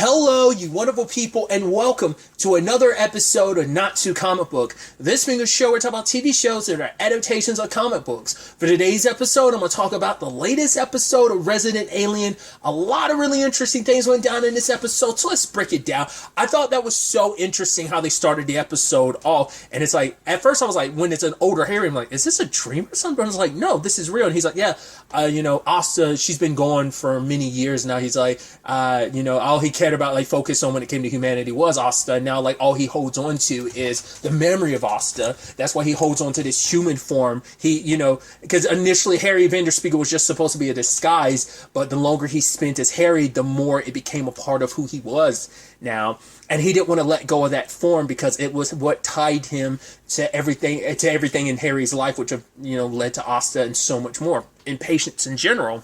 Hello, you wonderful people, and welcome to another episode of Not Too Comic Book. This being a show where we talk about TV shows that are adaptations of comic books. For today's episode, I'm going to talk about the latest episode of Resident Alien. A lot of really interesting things went down in this episode, so let's break it down. I thought that was so interesting how they started the episode off, and it's like, at first I was like, when it's an older Harry, I'm like, is this a dream or something? I was like, no, this is real. And he's like, yeah, Asta, she's been gone for many years now. He's like, all he cared about, like, focus on when it came to humanity was Asta. Now, like, all he holds on to is the memory of Asta. That's why he holds on to this human form. Because initially Harry Vanderspiegel was just supposed to be a disguise, but the longer he spent as Harry, the more it became a part of who he was now. And he didn't want to let go of that form because it was what tied him to everything in Harry's life, which led to Asta and so much more, and patience in general.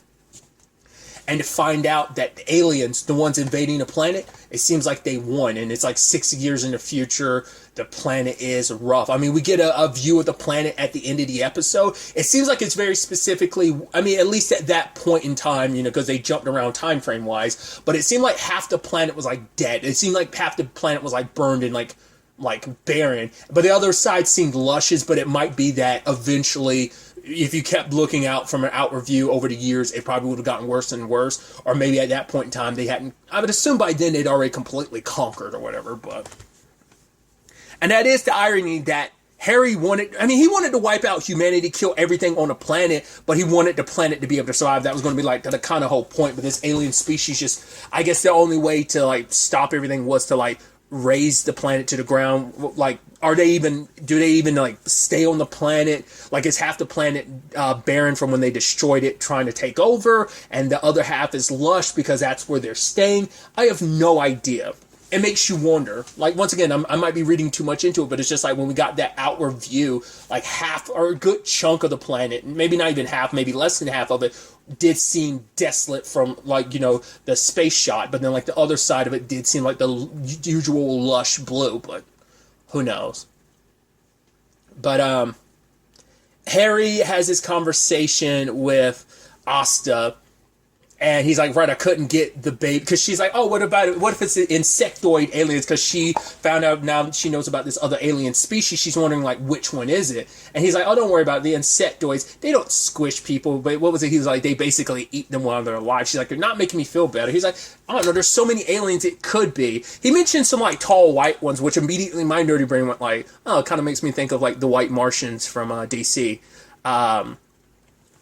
And to find out that the aliens, the ones invading the planet, it seems like they won. And it's like 6 years in the future. The planet is rough. I mean, we get a view of the planet at the end of the episode. It seems like it's very specifically, at least at that point in time, because they jumped around time frame wise. But it seemed like half the planet was like dead. It seemed like half the planet was like burned and like barren. But the other side seemed luscious, but it might be that eventually, if you kept looking out from an outward view over the years, it probably would have gotten worse and worse. Or maybe at that point in time, they hadn't, I would assume by then they'd already completely conquered or whatever. And that is the irony that Harry wanted to wipe out humanity, kill everything on the planet, but he wanted the planet to be able to survive. That was going to be like the kind of whole point. But this alien species just, I guess the only way to like stop everything was to like raise the planet to the ground. Like, do they even like stay on the planet? Like, is half the planet barren from when they destroyed it, trying to take over, and the other half is lush because that's where they're staying? I have no idea. It makes you wonder. Like, once again, I might be reading too much into it, but it's just like when we got that outward view, like half or a good chunk of the planet, maybe not even half, maybe less than half of it, did seem desolate from the space shot, but then like the other side of it did seem like the usual lush blue, but who knows. But Harry has this conversation with Asta, and he's like, right, I couldn't get the baby. Because she's like, oh, what about it? What if it's insectoid aliens? Because she found out now that she knows about this other alien species. She's wondering, like, which one is it? And he's like, oh, don't worry about it. The insectoids. They don't squish people. But what was it? He was like, they basically eat them while they're alive. She's like, they're not making me feel better. He's like, I don't know. There's so many aliens it could be. He mentioned some, like, tall white ones, which immediately my nerdy brain went like, oh, it kind of makes me think of, like, the white Martians from DC.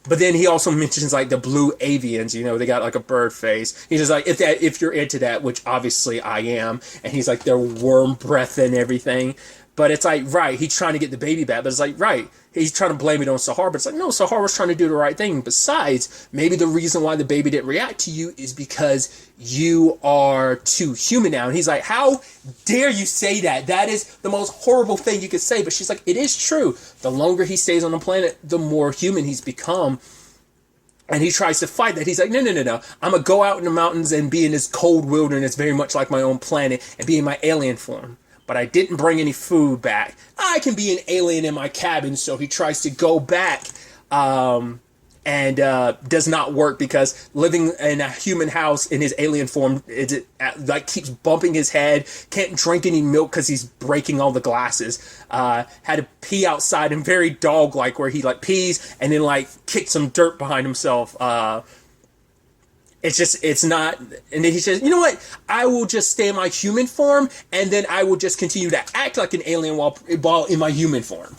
But then he also mentions like the blue avians, they got like a bird face. He's just like, if you're into that, which obviously I am, and he's like, they're worm breath and everything. But it's like, right, he's trying to get the baby back, but it's like, right, he's trying to blame it on Sahar, but it's like, no, Sahar was trying to do the right thing. Besides, maybe the reason why the baby didn't react to you is because you are too human now. And he's like, how dare you say that? That is the most horrible thing you could say. But she's like, it is true. The longer he stays on the planet, the more human he's become. And he tries to fight that. He's like, no. I'm going to go out in the mountains and be in this cold wilderness, very much like my own planet, and be in my alien form. But I didn't bring any food back. I can be an alien in my cabin. So he tries to go back and does not work because living in a human house in his alien form, it keeps bumping his head. Can't drink any milk because he's breaking all the glasses. Had to pee outside and very dog-like where he like pees and then like kicks some dirt behind himself. It's not, and then he says, you know what, I will just stay in my human form, and then I will just continue to act like an alien while in my human form.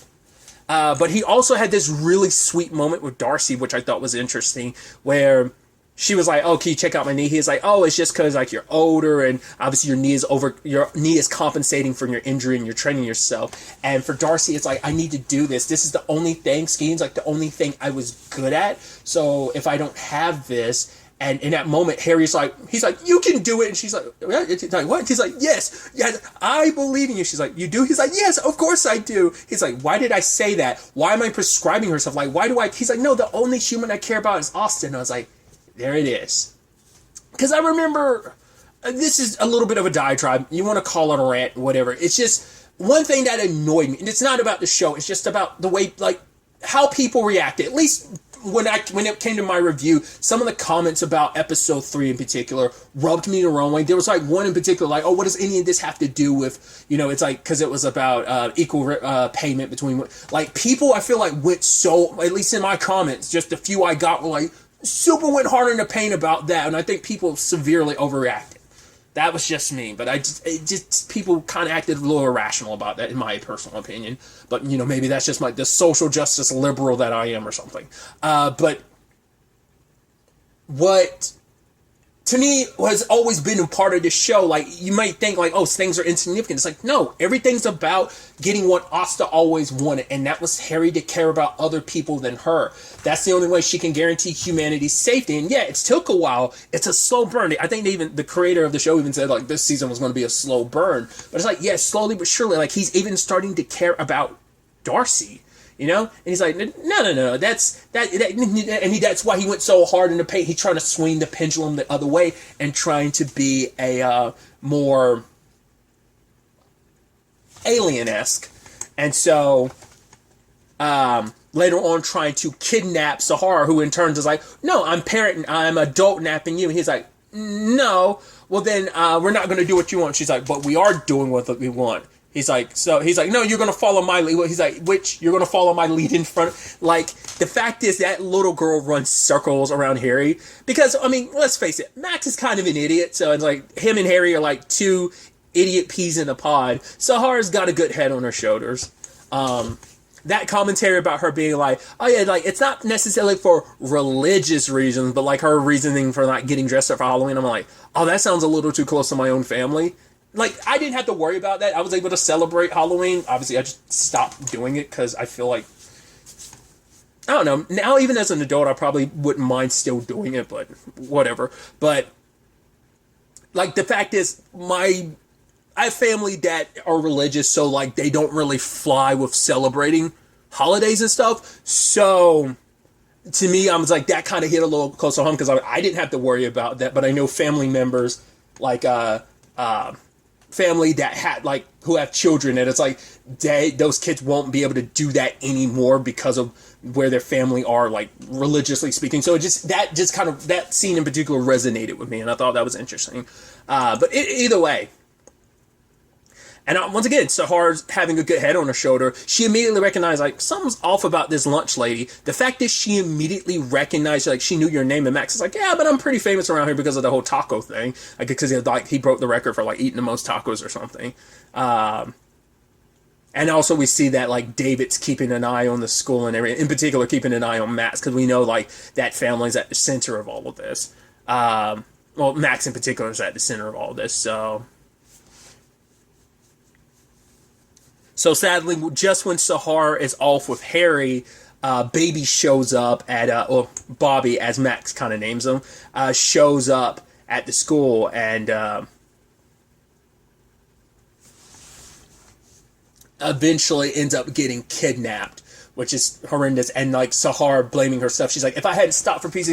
But he also had this really sweet moment with Darcy, which I thought was interesting, where she was like, oh, can you check out my knee? He's like, oh, it's just because like you're older, and obviously your knee is compensating for your injury, and you're training yourself. And for Darcy, it's like, I need to do this. This is the only thing, skiing's like the only thing I was good at. So if I don't have this. And in that moment, Harry's like, he's like, you can do it. And she's like, what? He's like, yes, I believe in you. She's like, you do? He's like, yes, of course I do. He's like, why did I say that? Why am I prescribing herself? Like, why do I? He's like, no, the only human I care about is Austin. And I was like, there it is. Because I remember, this is a little bit of a diatribe. You want to call it a rant, whatever. It's just one thing that annoyed me. And it's not about the show. It's just about the way, like, how people react. At least when it came to my review, some of the comments about episode 3 in particular rubbed me the wrong way. There was like one in particular, like, oh, what does any of this have to do with, it's like, because it was about equal payment between, like, people I feel like went so, at least in my comments, just a few I got were like, super went hard in the paint about that, and I think people severely overreacted. That was just me, but people kind of acted a little irrational about that, in my personal opinion. But, maybe that's just the social justice liberal that I am or something. But what, to me, has always been a part of this show, like, you might think, like, oh, things are insignificant. It's like, no, everything's about getting what Asta always wanted, and that was Harry to care about other people than her. That's the only way she can guarantee humanity's safety. And yeah, it took a while. It's a slow burn. I think the creator of the show even said, like, this season was going to be a slow burn. But it's like, yeah, slowly but surely, like, he's even starting to care about Darcy. And he's like, no, that's why he went so hard in the paint. He's trying to swing the pendulum the other way and trying to be a more alien-esque. And so, later on trying to kidnap Sahara, who in turn is like, no, I'm adult napping you. And he's like, no, well then, we're not going to do what you want. She's like, but we are doing what we want. He's like, no, you're going to follow my lead. He's like, you're going to follow my lead in front. Like, the fact is that little girl runs circles around Harry. Because, I mean, let's face it, Max is kind of an idiot. So it's like, him and Harry are like two idiot peas in a pod. Sahara's got a good head on her shoulders. That commentary about her being like, oh yeah, like, it's not necessarily for religious reasons, but like her reasoning for not getting dressed up for Halloween. I'm like, oh, that sounds a little too close to my own family. Like, I didn't have to worry about that. I was able to celebrate Halloween. Obviously, I just stopped doing it because I feel like, I don't know. Now, even as an adult, I probably wouldn't mind still doing it, but whatever. But, like, the fact is, I have family that are religious, so, like, they don't really fly with celebrating holidays and stuff. So, to me, I was like, that kind of hit a little close to home because I didn't have to worry about that. But I know family members, like, family that had, like, who have children, and it's like those kids won't be able to do that anymore because of where their family are, like, religiously speaking. So that scene in particular resonated with me, and I thought that was interesting. But either way, and once again, Sahara's having a good head on her shoulder. She immediately recognized, like, something's off about this lunch lady. The fact that she immediately recognized, like, she knew your name, and Max is like, yeah, but I'm pretty famous around here because of the whole taco thing. Like, because he broke the record for, like, eating the most tacos or something. And also we see that, like, David's keeping an eye on the school and everything. In particular, keeping an eye on Max, because we know, like, that family's at the center of all of this. Well, Max in particular is at the center of all of this, so... So sadly, just when Sahara is off with Harry, Baby shows up at, or Bobby, as Max kind of names him, shows up at the school and eventually ends up getting kidnapped, which is horrendous. And, like, Sahara blaming her stuff. She's like, if I hadn't stopped for pizza,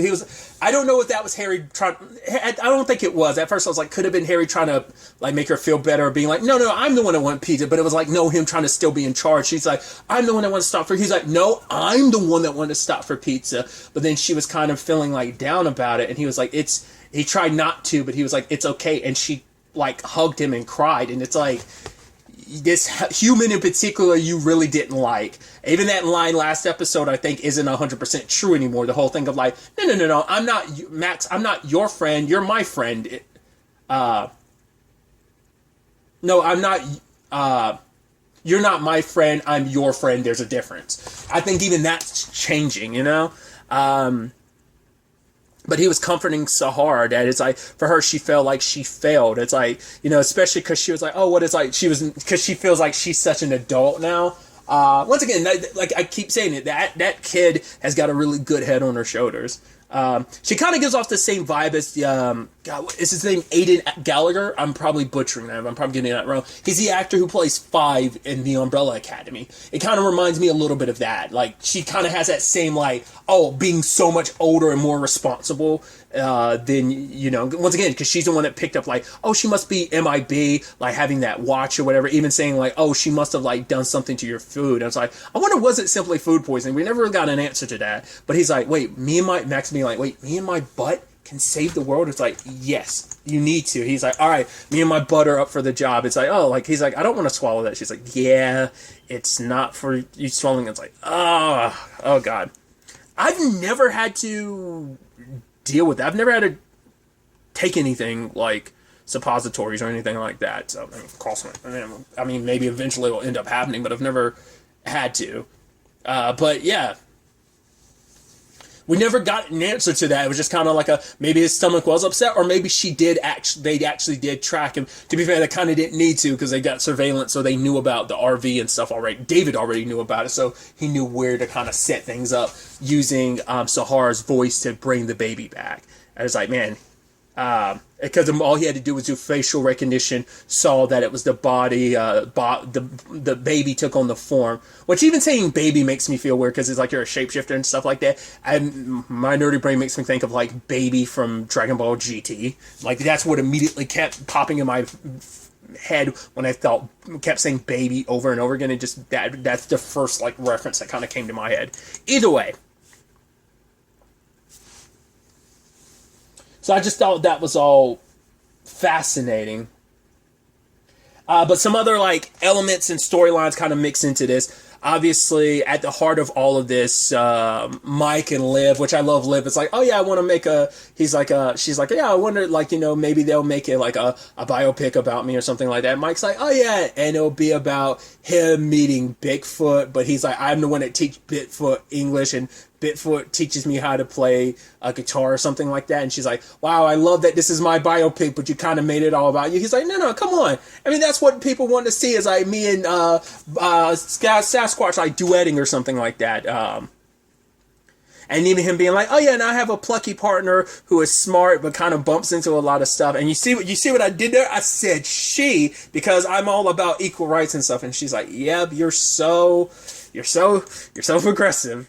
I don't know if that was Harry trying, I don't think it was. At first I was like, could have been Harry trying to, like, make her feel better, being like, no, I'm the one that wanted pizza. But it was like, no, him trying to still be in charge. She's like, I'm the one that wanted to stop for, he's like, no, I'm the one that wanted to stop for pizza. But then she was kind of feeling, like, down about it. And he was like, he tried not to, but he was like, it's okay. And she, like, hugged him and cried. And it's like, this human in particular you really didn't like. Even that line last episode, I think, isn't 100% true anymore. The whole thing of, like, no, I'm not, Max, I'm not your friend, you're my friend. No, I'm not, you're not my friend, I'm your friend, there's a difference. I think even that's changing, But he was comforting Sahara that it's like, for her, she felt like she failed. It's like, especially because she was like, oh, what is, like, because she feels like she's such an adult now. Once again, like I keep saying it, that kid has got a really good head on her shoulders. She kind of gives off the same vibe as God, is his name Aiden Gallagher? I'm probably butchering that. I'm probably getting that wrong. He's the actor who plays Five in the Umbrella Academy. It kind of reminds me a little bit of that. Like, she kind of has that same, like, being so much older and more responsible than, you know, once again, because she's the one that picked up, like, she must be MIB, like, having that watch or whatever, even saying, like, she must have, like, done something to your food. And I was like, I wonder, was it simply food poisoning? We never got an answer to that. But he's like, me and my butt can save the world? It's like, yes, you need to. He's like, all right, me and my butt are up for the job. It's like, he's like, I don't want to swallow that. She's like, yeah, it's not for you swallowing. It's like, oh God. I've never had to deal with that. I've never had to take anything like suppositories or anything like that. So, I mean, maybe eventually it'll end up happening, but I've never had to. But yeah. We never got an answer to that. It was just kind of like maybe his stomach was upset, or maybe they actually did track him. To be fair, they kind of didn't need to, because they got surveillance, so they knew about the RV and stuff already. David already knew about it, so he knew where to kind of set things up using Sahara's voice to bring the baby back. I was like, man, because all he had to do was do facial recognition, saw that it was the body, the baby took on the form. Which, even saying baby makes me feel weird, because it's like you're a shapeshifter and stuff like that. My nerdy brain makes me think of like Baby from Dragon Ball GT. Like, that's what immediately kept popping in my head when I kept saying baby over and over again. And just that's the first like reference that kind of came to my head. Either way. So I just thought that was all fascinating. But some other like elements and storylines kind of mix into this. Obviously, at the heart of all of this, Mike and Liv, which I love Liv. It's like, oh yeah, I want to make she's like, yeah, I wonder, like, you know, maybe they'll make it like a biopic about me or something like that. Mike's like, oh yeah, and it'll be about him meeting Bigfoot, but he's like, I'm the one that teach Bigfoot English, and Bigfoot teaches me how to play a guitar or something like that. And she's like, wow, I love that this is my biopic, but you kind of made it all about you. He's like, no, come on. I mean, that's what people want to see, is like me and Sasquatch like duetting or something like that. And even him being like, oh yeah, and I have a plucky partner who is smart but kind of bumps into a lot of stuff. And you see what I did there? I said she, because I'm all about equal rights and stuff. And she's like, yep, you're so progressive.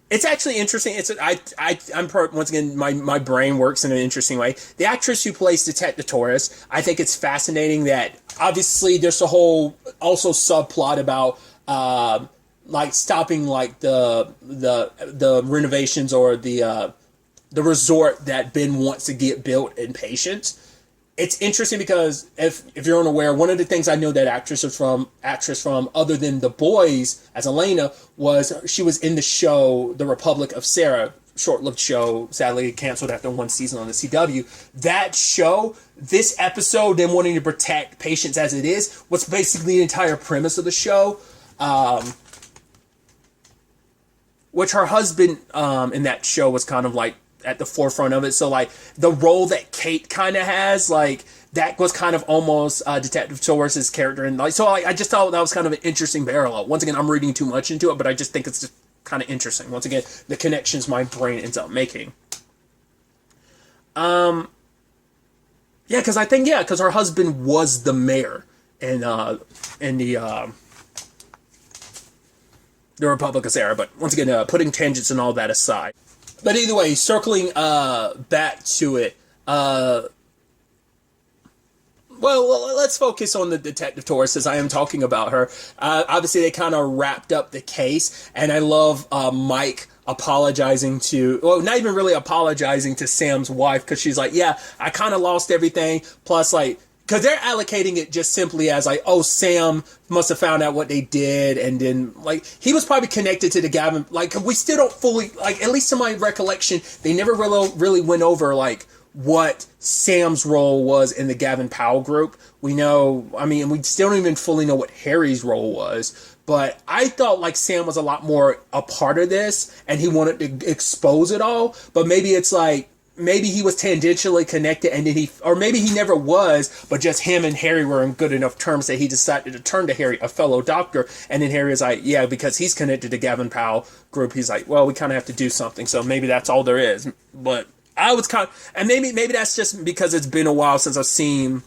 It's actually interesting. Once again, my brain works in an interesting way. The actress who plays Detective Torres, I think it's fascinating that obviously there's a whole also subplot about like stopping like the renovations or the resort that Ben wants to get built in Patience. It's interesting because if you're unaware, one of the things I know that actress from, other than The Boys as Elena, was she was in the show The Republic of Sarah, short-lived show, sadly canceled after one season on the CW. That show, this episode, them wanting to protect Patience as it is, was basically the entire premise of the show. Which her husband in that show was kind of like at the forefront of it. So like the role that Kate kind of has, like that was kind of almost Detective Torres' character. And like, so like, I just thought that was kind of an interesting parallel. Once again, I'm reading too much into it, but I just think it's just kind of interesting. Once again, the connections my brain ends up making. Yeah, because her husband was the mayor in the Republic of Sarah. But once again, putting tangents and all that aside. But either way, circling back to it, well, let's focus on the Detective Torres, as I am talking about her. Obviously, they kind of wrapped up the case, and I love Mike apologizing not even really apologizing to Sam's wife, because she's like, yeah, I kind of lost everything, plus, like, because they're allocating it just simply as like, oh, Sam must have found out what they did, and then like he was probably connected to the Gavin. Like, we still don't fully, like, at least to my recollection, they never really went over like what Sam's role was in the Gavin Powell group. We know, I mean, we still don't even fully know what Harry's role was. But I thought like Sam was a lot more a part of this, and he wanted to expose it all. But maybe it's like, maybe he was tangentially connected, and then or maybe he never was, but just him and Harry were in good enough terms that he decided to turn to Harry, a fellow doctor, and then Harry was like, yeah, because he's connected to Gavin Powell group, he's like, well, we kind of have to do something, so maybe that's all there is. But I was kind of, and maybe that's just because it's been a while since I've seen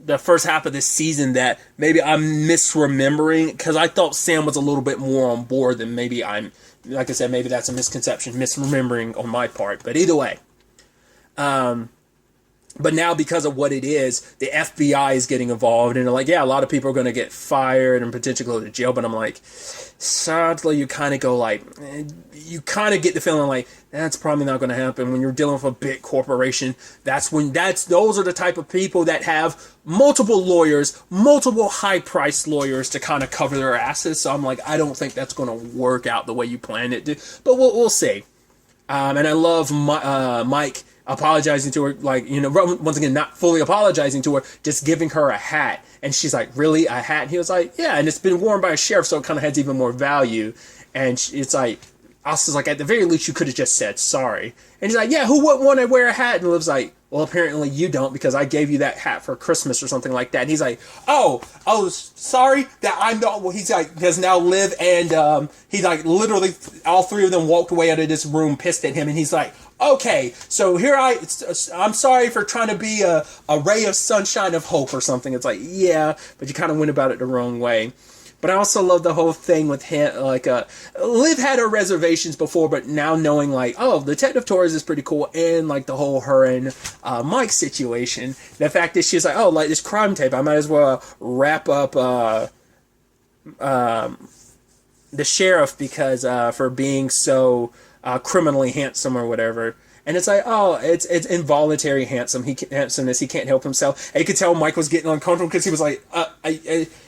the first half of this season, that maybe I'm misremembering, because I thought Sam was a little bit more on board than maybe I'm, like I said, maybe that's a misconception, misremembering on my part. But either way, but now because of what it is, the FBI is getting involved, and they're like, yeah, a lot of people are going to get fired and potentially go to jail. But I'm like, sadly, you kind of go like, you kind of get the feeling like that's probably not going to happen when you're dealing with a big corporation. Those are the type of people that have multiple lawyers, multiple high-priced lawyers to kind of cover their asses. So I'm like, I don't think that's going to work out the way you planned it to. But we'll see. And I love Mike apologizing to her, like, you know, once again, not fully apologizing to her, just giving her a hat. And she's like, really, a hat? And he was like, yeah, and it's been worn by a sheriff, so it kind of has even more value. And it's like, Austin's like, at the very least, you could have just said sorry. And he's like, yeah, who wouldn't want to wear a hat? And Liv's like, well, apparently you don't, because I gave you that hat for Christmas or something like that. And he's like, oh, sorry that I'm not. Well, he's like, because now Liv and he's like, literally, all three of them walked away out of this room pissed at him. And he's like, okay, so here I'm sorry for trying to be a ray of sunshine of hope or something. It's like, yeah, but you kind of went about it the wrong way. But I also love the whole thing with him, like, Liv had her reservations before, but now knowing, like, oh, Detective Torres is pretty cool, and, like, the whole her and Mike situation, the fact that she's like, oh, like, this crime tape, I might as well wrap up the sheriff because, for being so criminally handsome or whatever. And it's like, oh, it's involuntary handsomeness. He can't help himself. And you could tell Mike was getting uncomfortable because he was like,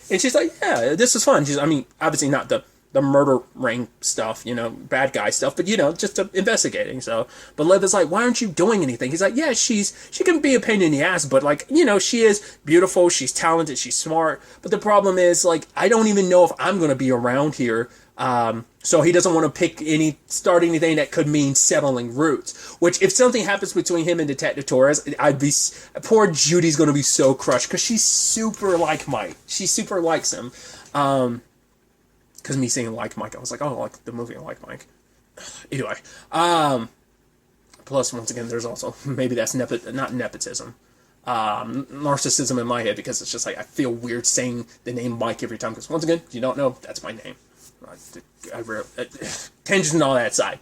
and she's like, yeah, this is fun. I mean, obviously not the murder ring stuff, you know, bad guy stuff, but, you know, just investigating. So, but Liv is like, why aren't you doing anything? He's like, yeah, she can be a pain in the ass, but, like, you know, she is beautiful, she's talented, she's smart. But the problem is, like, I don't even know if I'm going to be around here. So he doesn't want to start anything that could mean settling roots, which if something happens between him and Detective Torres, poor Judy's going to be so crushed because she's super like Mike. She super likes him. Because me saying like Mike, I was like, oh, like the movie I like Mike. Anyway, plus once again, there's also, maybe that's not nepotism. Narcissism in my head, because it's just like, I feel weird saying the name Mike every time, because once again, if you don't know, that's my name. Tangent on that side.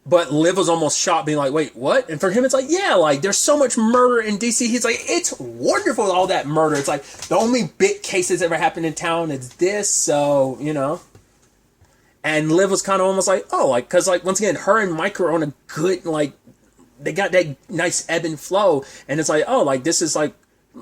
But Liv was almost shocked, being like, wait, what? And for him, it's like, yeah, like, there's so much murder in DC. He's like, it's wonderful, all that murder. It's like, the only big case that's ever happened in town is this, so, you know. And Liv was kind of almost like, oh, like, because, like, once again, her and Mike are on a good, like, they got that nice ebb and flow. And it's like, oh, like, this is, like,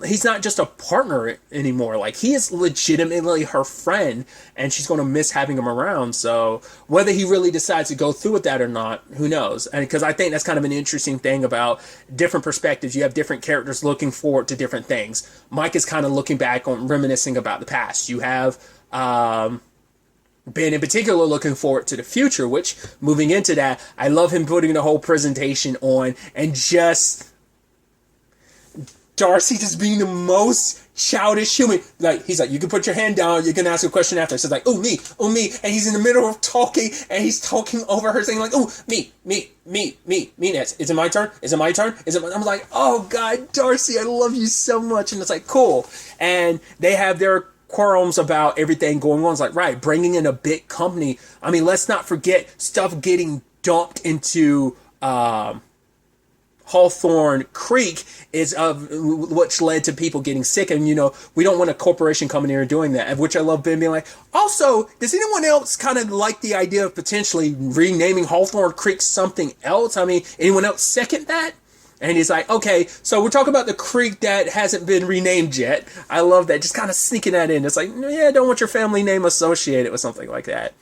he's not just a partner anymore. Like, he is legitimately her friend, and she's going to miss having him around. So whether he really decides to go through with that or not, who knows? And because I think that's kind of an interesting thing about different perspectives. You have different characters looking forward to different things. Mike is kind of looking back on, reminiscing about the past. You have Ben in particular looking forward to the future, which, moving into that, I love him putting the whole presentation on, and just Darcy just being the most childish human. Like, he's like, you can put your hand down, you can ask a question after. So it's like, oh, me. And he's in the middle of talking, and he's talking over her, saying like, oh, me next. Is it my turn? I'm like, oh, God, Darcy, I love you so much. And it's like, cool. And they have their qualms about everything going on. It's like, right, bringing in a big company. I mean, let's not forget stuff getting dumped into, Hawthorne Creek is which led to people getting sick, and you know, we don't want a corporation coming here and doing that, which I love Ben being like, also, does anyone else kind of like the idea of potentially renaming Hawthorne Creek something else? I mean, anyone else second that? And he's like, okay, so we're talking about the creek that hasn't been renamed yet. I love that, just kind of sneaking that in. It's like, yeah, don't want your family name associated with something like that.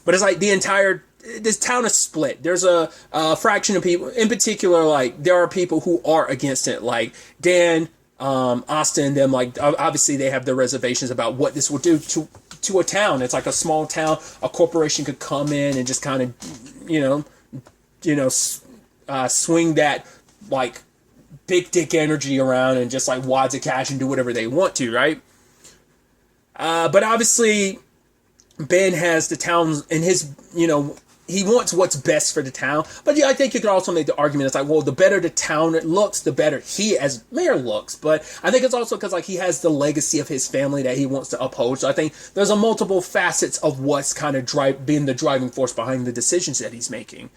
But it's like this town is split. There's a fraction of people, in particular, like, there are people who are against it, like Dan, Austin, them, like, obviously they have their reservations about what this will do to to a town. It's like a small town. A corporation could come in and just kind of, swing that like big dick energy around and just like wads of cash and do whatever they want to, right? But obviously, Ben has the town in his, he wants what's best for the town. But yeah, I think you could also make the argument, it's like, well, the better the town it looks, the better he as mayor looks. But I think it's also because like he has the legacy of his family that he wants to uphold. So I think there's a multiple facets of what's kind of being the driving force behind the decisions that he's making.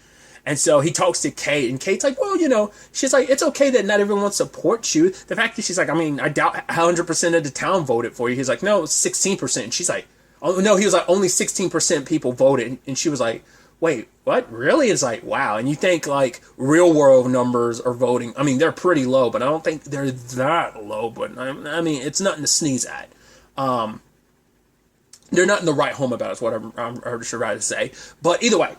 And so he talks to Kate, and Kate's like, well, she's like, it's okay that not everyone supports you. The fact that she's like, I mean, I doubt 100% of the town voted for you. He's like, no, 16%. And she's like, oh, no, he was like, only 16% people voted. And she was like, wait, what? Really? It's like, wow. And you think like real world numbers are voting. I mean, they're pretty low, but I don't think they're that low. But I mean, it's nothing to sneeze at. They're not in the right home about it, is what I'm sure right to say. But either way.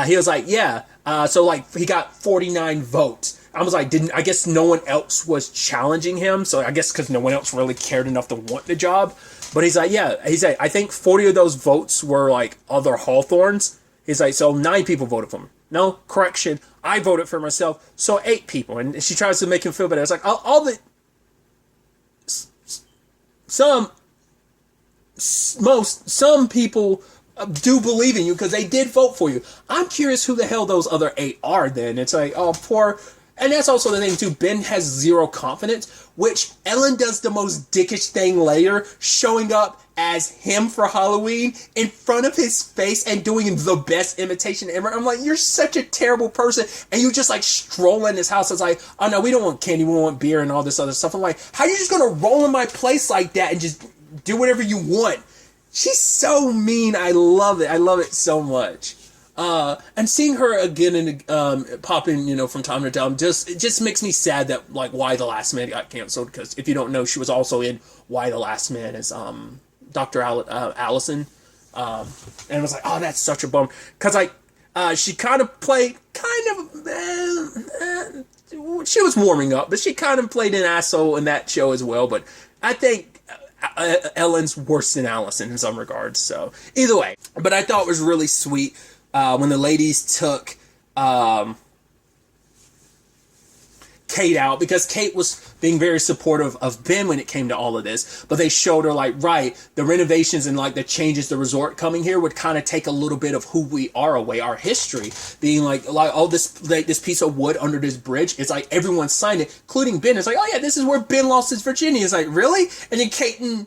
He was like, yeah, so like he got 49 votes. I was like, I guess no one else was challenging him. So I guess because no one else really cared enough to want the job. But he's like, yeah, he's like, I think 40 of those votes were like other Hawthorns. He's like, so 9 people voted for him. No, correction. I voted for myself. So 8 people. And she tries to make him feel better. It's like some people do believe in you because they did vote for you. I'm curious who the hell those other 8 are then. It's like, oh, poor. And that's also the thing too. Ben has zero confidence, which Ellen does the most dickish thing later, showing up as him for Halloween in front of his face and doing the best imitation ever. I'm like, you're such a terrible person. And you just like stroll in his house. It's like, oh no, we don't want candy. We want beer and all this other stuff. I'm like, how are you just going to roll in my place like that and just do whatever you want? She's so mean. I love it. I love it so much. And seeing her again and pop in, from time to time, it just makes me sad that like Why the Last Man got canceled. Because if you don't know, she was also in Why the Last Man as Dr. Allison. And it was like, oh, that's such a bummer. Because like she kind of played she was warming up, but she kind of played an asshole in that show as well. But I think Ellen's worse than Allison in some regards. So either way, but I thought it was really sweet when the ladies took Kate out, because Kate was being very supportive of Ben when it came to all of this, but they showed her like, right, the renovations and like the changes, the resort coming here would kind of take a little bit of who we are away, our history, being like all this, like this piece of wood under this bridge. It's like everyone signed it, including Ben. It's like, oh yeah, this is where Ben lost his virginity. It's like, really? And then Kate and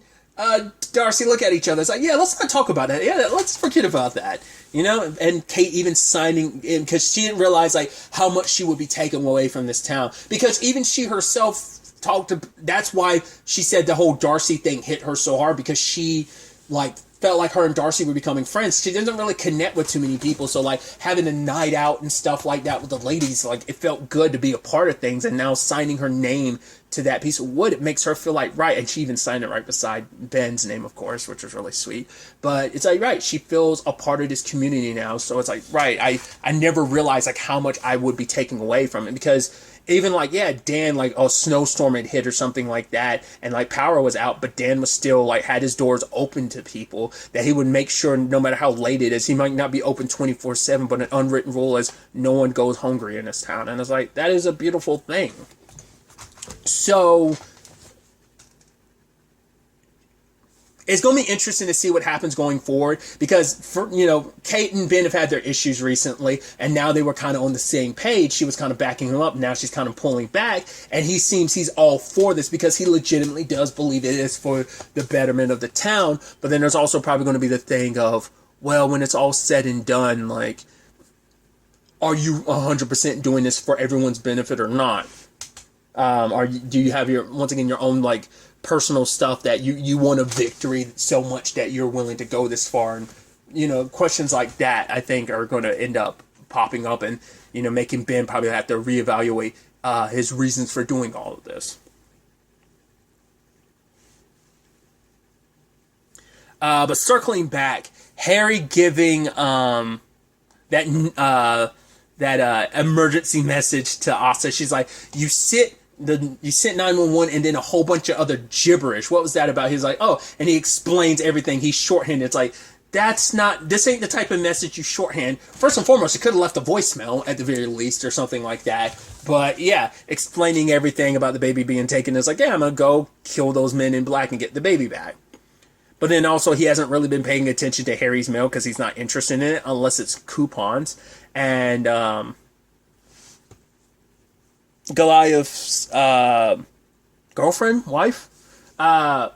Darcy look at each other. It's like, yeah, let's not talk about that. Yeah, let's forget about that. And Kate even signing in because she didn't realize like how much she would be taken away from this town, because even she herself that's why she said the whole Darcy thing hit her so hard, because she like felt like her and Darcy were becoming friends. She doesn't really connect with too many people, so like having a night out and stuff like that with the ladies, like it felt good to be a part of things. And now signing her name to that piece of wood, it makes her feel like right. And she even signed it right beside Ben's name, of course, which was really sweet. But it's like, right, she feels a part of this community now. So it's like, right, I never realized like how much I would be taking away from it, because even like, yeah, Dan, like a snowstorm had hit or something like that, and like power was out, but Dan was still like had his doors open to people, that he would make sure no matter how late it is, he might not be open 24/7, but an unwritten rule is no one goes hungry in this town. And it's like, that is a beautiful thing. So it's going to be interesting to see what happens going forward, because Kate and Ben have had their issues recently, and now they were kind of on the same page. She was kind of backing him up. Now she's kind of pulling back, and he seems he's all for this because he legitimately does believe it is for the betterment of the town. But then there's also probably going to be the thing of, well, when it's all said and done, like, are you 100% doing this for everyone's benefit or not? Do you have once again your own like personal stuff that you want a victory so much that you're willing to go this far? And questions like that I think are going to end up popping up, and making Ben probably have to reevaluate his reasons for doing all of this. But circling back, Harry giving that emergency message to Asa. She's like, you sit you sent 911 and then a whole bunch of other gibberish. What was that about? He's like, oh, and he explains everything. He's shorthand. It's like, this ain't the type of message you shorthand. First and foremost, you could have left a voicemail at the very least or something like that. But yeah, explaining everything about the baby being taken is like, yeah, I'm going to go kill those men in black and get the baby back. But then also he hasn't really been paying attention to Harry's mail because he's not interested in it unless it's coupons. And Goliath's girlfriend, wife, Asa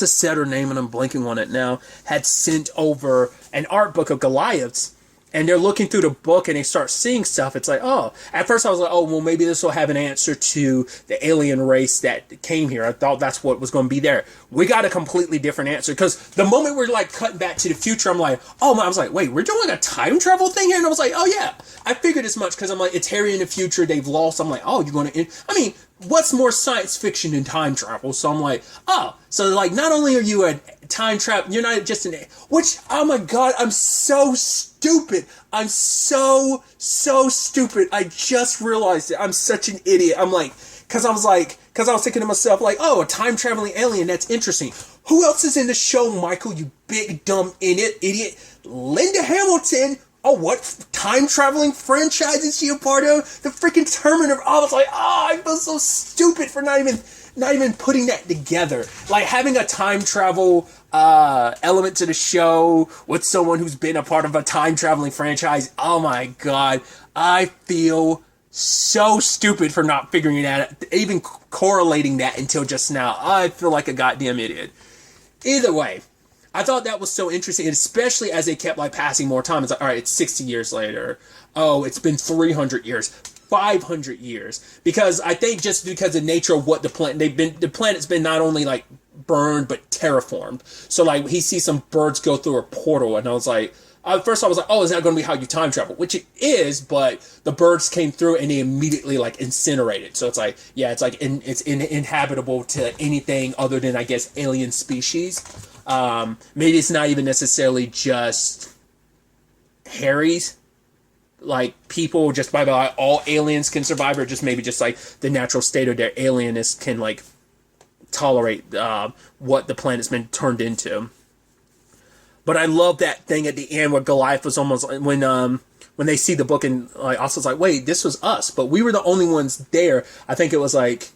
said her name and I'm blanking on it now, had sent over an art book of Goliath's. And they're looking through the book and they start seeing stuff. It's like, oh, at first I was like, oh, well, maybe this will have an answer to the alien race that came here. I thought that's what was going to be there. We got a completely different answer because the moment we're like cutting back to the future, I'm like, oh, I was like, wait, we're doing a time travel thing here? And I was like, oh, yeah, I figured as much because I'm like, it's Harry in the future. They've lost. I'm like, oh, you're going to, I mean, what's more science fiction than time travel? So I'm like, oh, so like, not only are you a time travel, you're not just which, oh my God, I'm so stupid. I'm so stupid. I just realized it. I'm such an idiot. I'm like, because I was thinking to myself, like, oh, a time traveling alien, that's interesting. Who else is in the show, Michael, you big dumb idiot? Linda Hamilton. Oh, what time traveling franchise is she a part of? The freaking Terminator. I was like, oh, I feel so stupid for not even putting that together. Like having a time travel element to the show with someone who's been a part of a time traveling franchise. Oh my God, I feel so stupid for not figuring it out, even correlating that until just now. I feel like a goddamn idiot. Either way, I thought that was so interesting, and especially as they kept like passing more time. It's like, all right, it's 60 years later. Oh, it's been 300 years, 500 years. Because I think just because of the nature of what the planet's been not only like burned but terraformed. So like he sees some birds go through a portal, and I was like, first I was like, oh, is that going to be how you time travel? Which it is, but the birds came through and they immediately like incinerated. So it's like, yeah, it's like it's inhabitable to anything other than I guess alien species. Maybe it's not even necessarily just Harry's, like people just by like all aliens can survive, or just maybe just like the natural state of their alienness can like tolerate what the planet's been turned into. But I love that thing at the end where Goliath was almost when they see the book and like Asa's like, wait, this was us, but we were the only ones there. I think it was like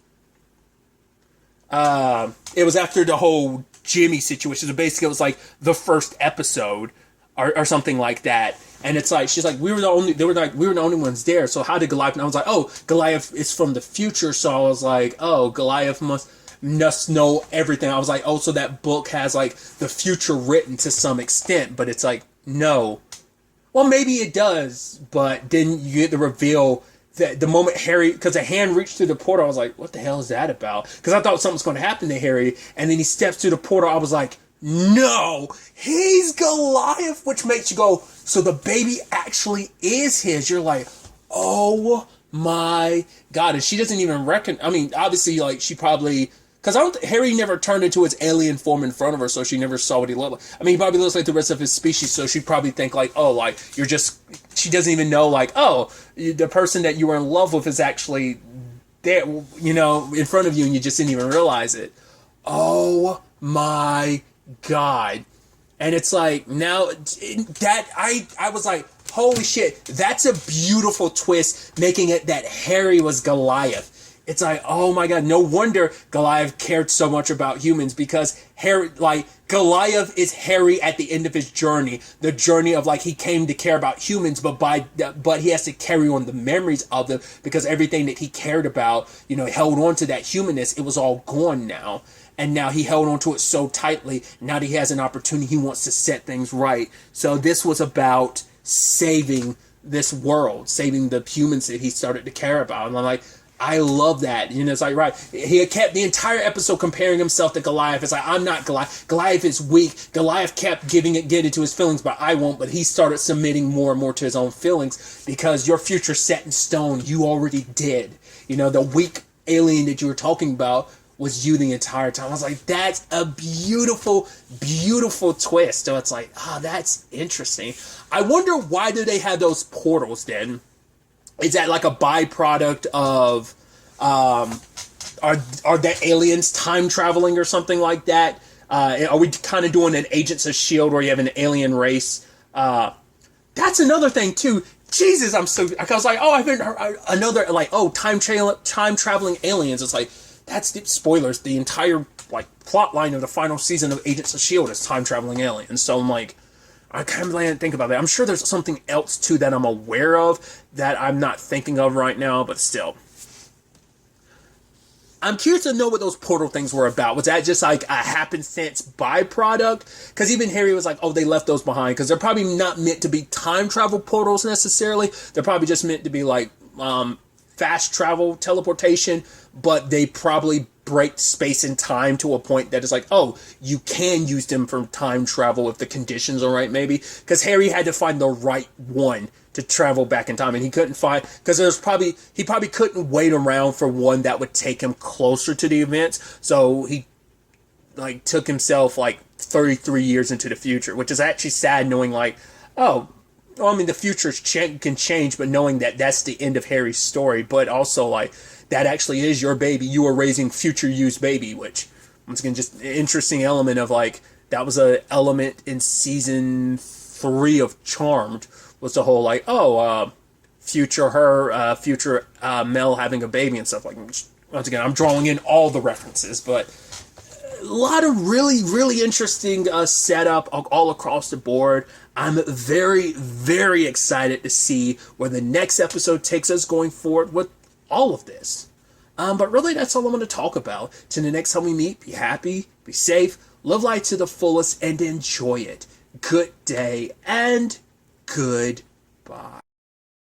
it was after the whole Jimmy situation. So basically it was like the first episode or something like that. And it's like she's like, we were the only ones there. So how did Goliath? And I was like, oh, Goliath is from the future. So I was like, oh, Goliath must know everything. I was like, oh, so that book has like the future written to some extent, but it's like, no. Well, maybe it does, but then you get the reveal that the moment Harry, because a hand reached through the portal, I was like, what the hell is that about? Because I thought something was going to happen to Harry, and then he steps through the portal. I was like, no, he's Goliath, which makes you go, so the baby actually is his. You're like, oh my God. And she doesn't even I mean, obviously, like, she probably, because Harry never turned into his alien form in front of her, so she never saw what he looked like. I mean, he probably looks like the rest of his species, so she'd probably think like, oh, like, she doesn't even know, like, oh, the person that you were in love with is actually there, you know, in front of you, and you just didn't even realize it. Oh my God. And it's like, now, that, I was like, holy shit, that's a beautiful twist, making it that Harry was Goliath. It's like, oh my God, no wonder Goliath cared so much about humans, because Harry, like, Goliath is Harry at the end of his journey. The journey of, like, he came to care about humans, but he has to carry on the memories of them, because everything that he cared about, you know, held on to that humanness. It was all gone now. And now he held on to it so tightly. Now that he has an opportunity, he wants to set things right. So this was about saving this world, saving the humans that he started to care about. And I'm like, I love that. You know, it's like, right. He had kept the entire episode comparing himself to Goliath. It's like, I'm not Goliath. Goliath is weak. Goliath kept getting into his feelings, but I won't. But he started submitting more and more to his own feelings, because your future set in stone. You already did. You know, the weak alien that you were talking about was you the entire time. I was like, that's a beautiful, beautiful twist. So it's like, that's interesting. I wonder, why do they have those portals then? is that like a byproduct of are the aliens time traveling or something like that? Are we kind of doing an Agents of S.H.I.E.L.D. where you have an alien race? That's another thing too. Jesus, I was like, oh, I've been another like, oh, time traveling aliens. It's like, that's the spoilers. The entire like plot line of the final season of Agents of S.H.I.E.L.D. is time traveling aliens. So I'm like, I kind of think about that. I'm sure there's something else too that I'm aware of that I'm not thinking of right now, but still. I'm curious to know what those portal things were about. Was that just like a happenstance byproduct? Because even Harry was like, oh, they left those behind. Because they're probably not meant to be time travel portals necessarily. They're probably just meant to be like fast travel, teleportation. But they probably break space and time to a point that is like, oh, you can use them for time travel if the conditions are right, maybe. Because Harry had to find the right one to travel back in time, and he couldn't find, because he probably couldn't wait around for one that would take him closer to the events, so he like took himself like 33 years into the future, which is actually sad, knowing like, oh, well, I mean, the future can change, but knowing that that's the end of Harry's story, but also like that actually is your baby, you are raising future you's baby, which once again, just an interesting element of like, that was a element in season 3 of Charmed, was the whole like, future Mel having a baby and stuff. Like, once again, I'm drawing in all the references, but a lot of really, really interesting setup all across the board. I'm very, very excited to see where the next episode takes us going forward with all of this. But really, that's all I'm going to talk about. Till the next time we meet, be happy, be safe, live life to the fullest, and enjoy it. Good day and goodbye.